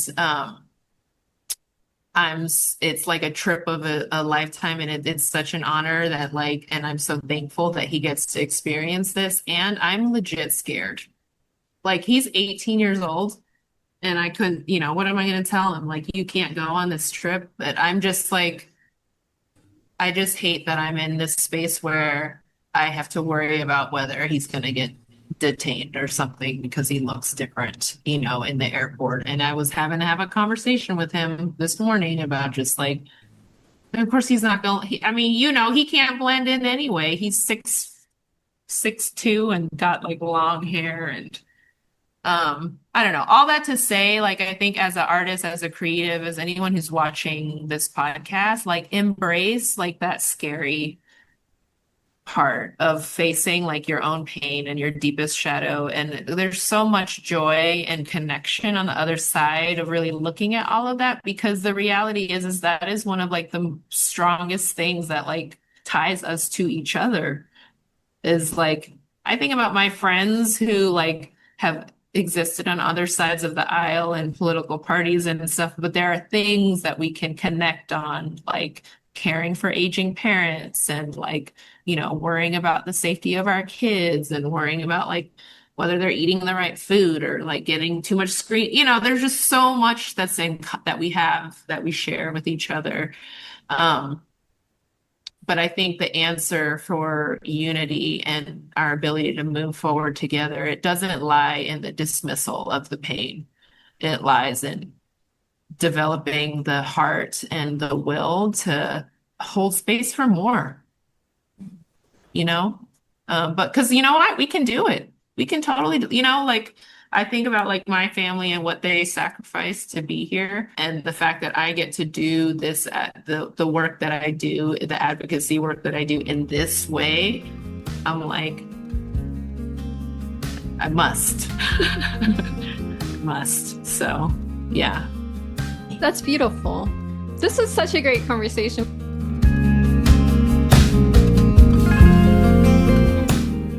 it's like a trip of a lifetime, and it's such an honor that and I'm so thankful that he gets to experience this. And I'm legit scared. Like, he's 18 years old. And I couldn't, what am I going to tell him? Like, you can't go on this trip. But I'm just like, I just hate that I'm in this space where I have to worry about whether he's going to get detained or something because he looks different, in the airport. And I was having to have a conversation with him this morning about just like, and of course he's not going, he can't blend in anyway. He's 6'2" and got like long hair and I don't know. All that to say, like, I think as an artist, as a creative, as anyone who's watching this podcast, like, embrace like that scary part of facing like your own pain and your deepest shadow. And there's so much joy and connection on the other side of really looking at all of that, because the reality is that is one of like the strongest things that like ties us to each other. Is like, I think about my friends who like have existed on other sides of the aisle and political parties and stuff, but there are things that we can connect on, like caring for aging parents and like, worrying about the safety of our kids and worrying about like whether they're eating the right food or like getting too much screen. There's just so much that we have that we share with each other. But I think the answer for unity and our ability to move forward together, it doesn't lie in the dismissal of the pain. It lies in developing the heart and the will to hold space for more, but because you know what, we can do it. We can totally, like, I think about like my family and what they sacrificed to be here, and the fact that I get to do this, the work that I do, the advocacy work that I do in this way. I'm like, I must, So, yeah. That's beautiful. This is such a great conversation.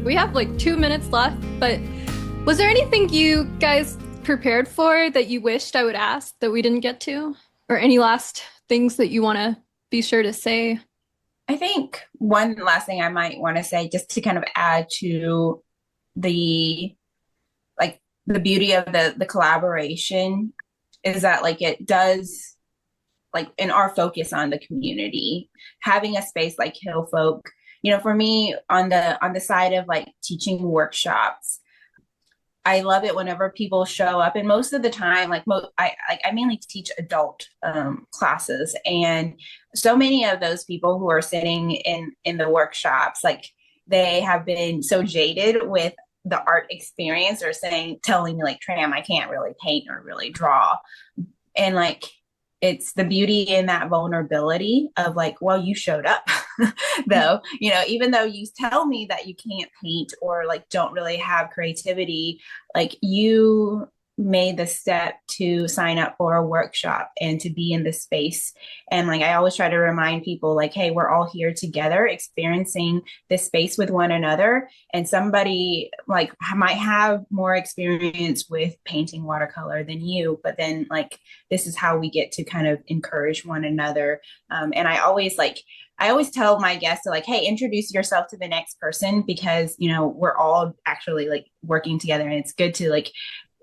We have like 2 minutes left, but was there anything you guys prepared for that you wished I would ask that we didn't get to? Or any last things that you want to be sure to say? I think one last thing I might want to say, just to kind of add to the beauty of the collaboration, is that like it does, like, in our focus on the community, having a space like Hillfolk, for me on the side of like teaching workshops, I love it whenever people show up, and most of the time, I mainly teach adult classes, and so many of those people who are sitting in the workshops, like they have been so jaded with the art experience, or telling me like, Tram, I can't really paint or really draw, and like it's the beauty in that vulnerability of like, well, you showed up though, even though you tell me that you can't paint or like don't really have creativity, like you made the step to sign up for a workshop and to be in this space. And like I always try to remind people like, hey, we're all here together experiencing this space with one another, and somebody like might have more experience with painting watercolor than you, but then like this is how we get to kind of encourage one another. And I always tell my guests to like, hey, introduce yourself to the next person, because, we're all actually like working together, and it's good to like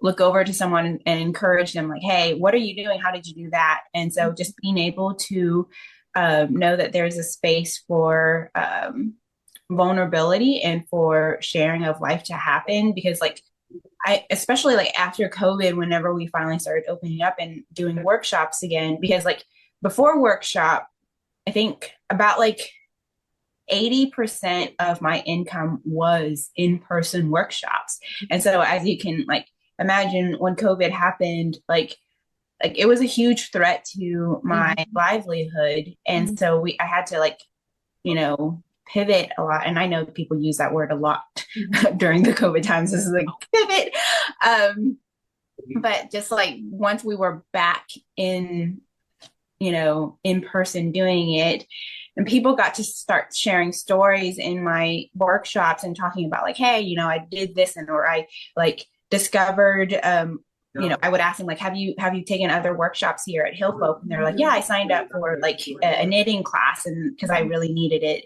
look over to someone and encourage them like, hey, what are you doing? How did you do that? And so just being able to know that there's a space for vulnerability and for sharing of life to happen, because like especially like after COVID, whenever we finally started opening up and doing workshops again, because like before workshop, I think about like 80% of my income was in-person workshops. And so as you can like imagine, when COVID happened, like it was a huge threat to my livelihood. And so I had to like, pivot a lot. And I know people use that word a lot during the COVID times. This is like pivot. But just like once we were back in person doing it, and people got to start sharing stories in my workshops and talking about like, hey, I did this, or I like discovered, I would ask them like, have you taken other workshops here at Hillfolk? And they're like, yeah, I signed up for like a knitting class, and because I really needed it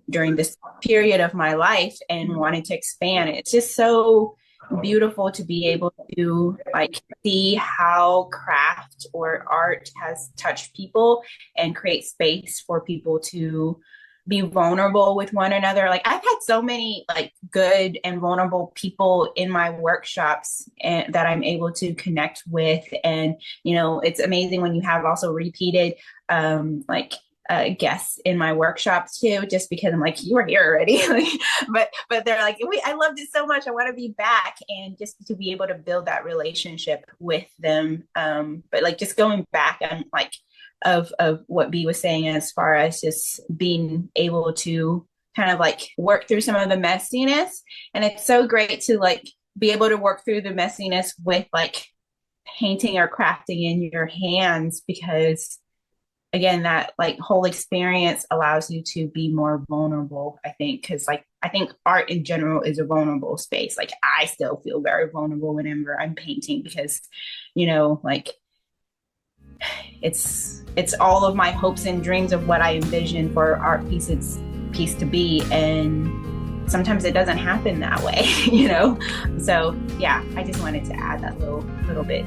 during this period of my life and wanted to expand. It's just so beautiful to be able to like see how craft or art has touched people and create space for people to be vulnerable with one another. Like I've had so many like good and vulnerable people in my workshops and that I'm able to connect with. And, it's amazing when you have also repeated guests in my workshops too, just because I'm like, you were here already. but they're like, wait, I loved it so much, I want to be back. And just to be able to build that relationship with them. But like just going back and like of what Bea was saying, as far as just being able to kind of like work through some of the messiness. And it's so great to like be able to work through the messiness with like painting or crafting in your hands, because again, that like whole experience allows you to be more vulnerable, I think, because like I think art in general is a vulnerable space. Like I still feel very vulnerable whenever I'm painting, because like it's all of my hopes and dreams of what I envision for art piece to be, and sometimes it doesn't happen that way. So yeah, I just wanted to add that little bit.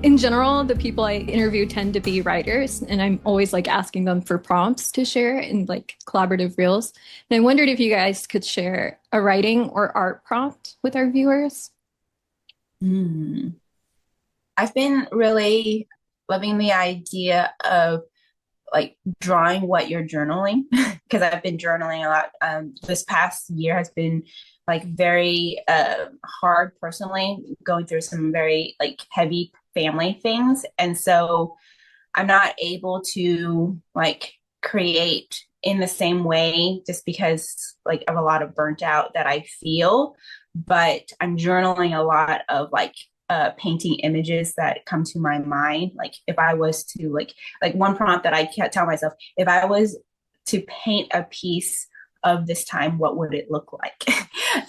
In general, the people I interview tend to be writers, and I'm always like asking them for prompts to share in like collaborative reels. And I wondered if you guys could share a writing or art prompt with our viewers. I've been really loving the idea of like drawing what you're journaling, because I've been journaling a lot. This past year has been like very hard personally, going through some very like heavy family things. And so I'm not able to like create in the same way, just because like of a lot of burnt out that I feel. But I'm journaling a lot of like painting images that come to my mind. Like if I was to like one prompt that I can't tell myself, if I was to paint a piece of this time, what would it look like?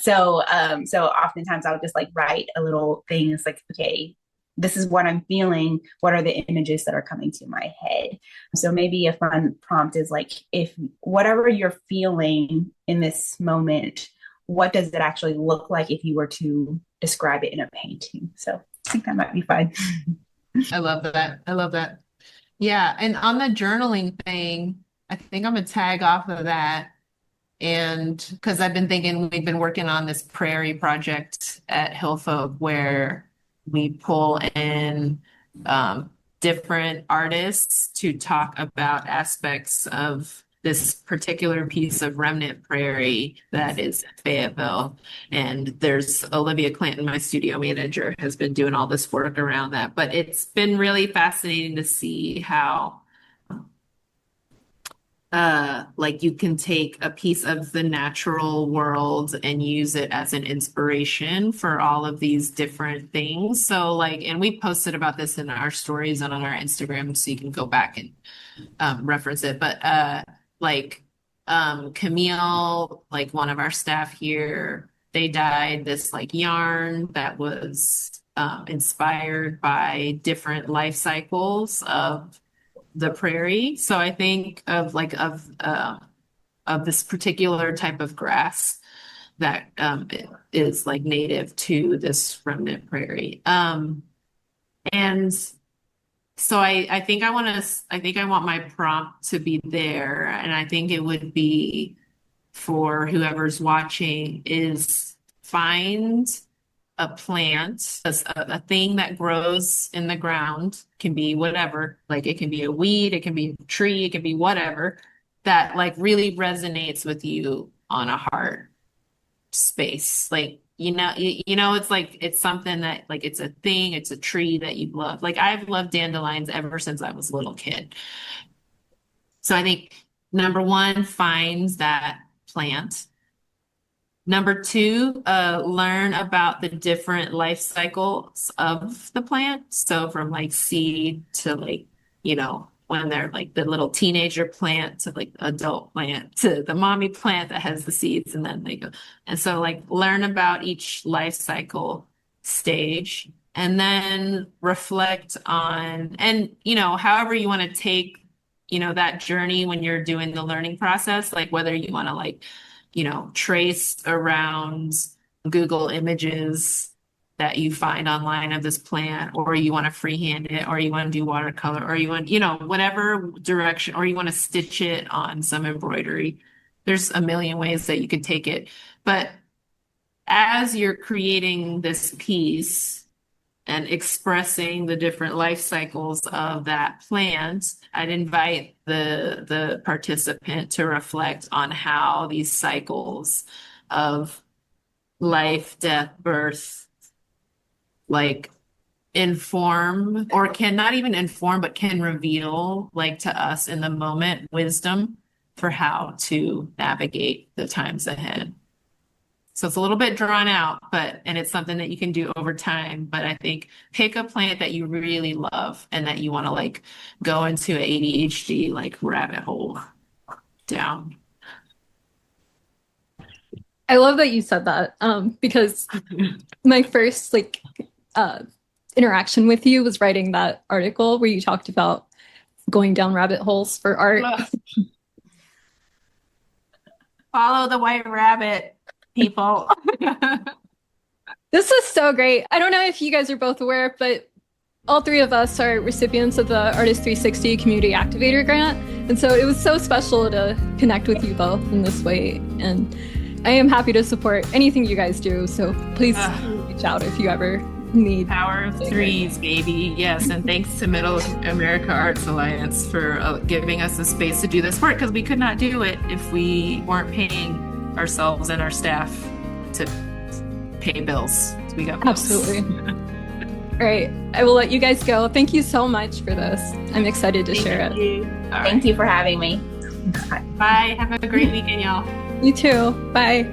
So oftentimes I'll just like write a little thing. It's like, okay, this is what I'm feeling. What are the images that are coming to my head? So maybe a fun prompt is like, if whatever you're feeling in this moment, what does it actually look like if you were to describe it in a painting? So I think that might be fun. I love that. Yeah. And on the journaling thing, I think I'm gonna tag off of that. And because I've been thinking, we've been working on this prairie project at Hillfolk where we pull in different artists to talk about aspects of this particular piece of remnant prairie that is Fayetteville. And there's Olivia Clanton, my studio manager, has been doing all this work around that. But it's been really fascinating to see how like you can take a piece of the natural world and use it as an inspiration for all of these different things. So like, and we posted about this in our stories and on our Instagram, so you can go back and reference it. But like Camille, like one of our staff here, they dyed this like yarn that was inspired by different life cycles of the prairie. So I think of like of this particular type of grass that is like native to this remnant prairie. And so I think I want my prompt to be there, and I think it would be for whoever's watching is find a plant, a thing that grows in the ground, can be whatever, like it can be a weed, it can be a tree, it can be whatever, that like really resonates with you on a heart space. Like, it's like, it's something that like, it's a thing, it's a tree that you love. Like I've loved dandelions ever since I was a little kid. So I think number one, find that plant. Number two, learn about the different life cycles of the plant. So from like seed to like, when they're like the little teenager plant to like adult plant to the mommy plant that has the seeds, and then they go. And so like learn about each life cycle stage, and then reflect on, and however you want to take, that journey when you're doing the learning process, like whether you want to like trace around Google images that you find online of this plant, or you want to freehand it, or you want to do watercolor, or you want, whatever direction, or you want to stitch it on some embroidery. There's a million ways that you could take it. But as you're creating this piece and expressing the different life cycles of that plant, I'd invite the participant to reflect on how these cycles of life, death, birth, like inform, or can not even inform, but can reveal, like to us in the moment, wisdom for how to navigate the times ahead. So it's a little bit drawn out, and it's something that you can do over time. But I think pick a plant that you really love and that you want to like go into an ADHD like rabbit hole down. I love that you said that because my first interaction with you was writing that article where you talked about going down rabbit holes for art. Follow the white rabbit. People. This is so great. I don't know if you guys are both aware, but all three of us are recipients of the Artist 360 Community Activator Grant. And so it was so special to connect with you both in this way. And I am happy to support anything you guys do. So please reach out if you ever need. Power of threes, baby. Yes. And thanks to Middle America Arts Alliance for giving us the space to do this work, because we could not do it if we weren't paying ourselves and our staff to pay bills. We got bills. Absolutely. All right. I will let you guys go. Thank you so much for this. I'm excited to share it. Thank you for having me. Bye. Have a great weekend, y'all. You too. Bye.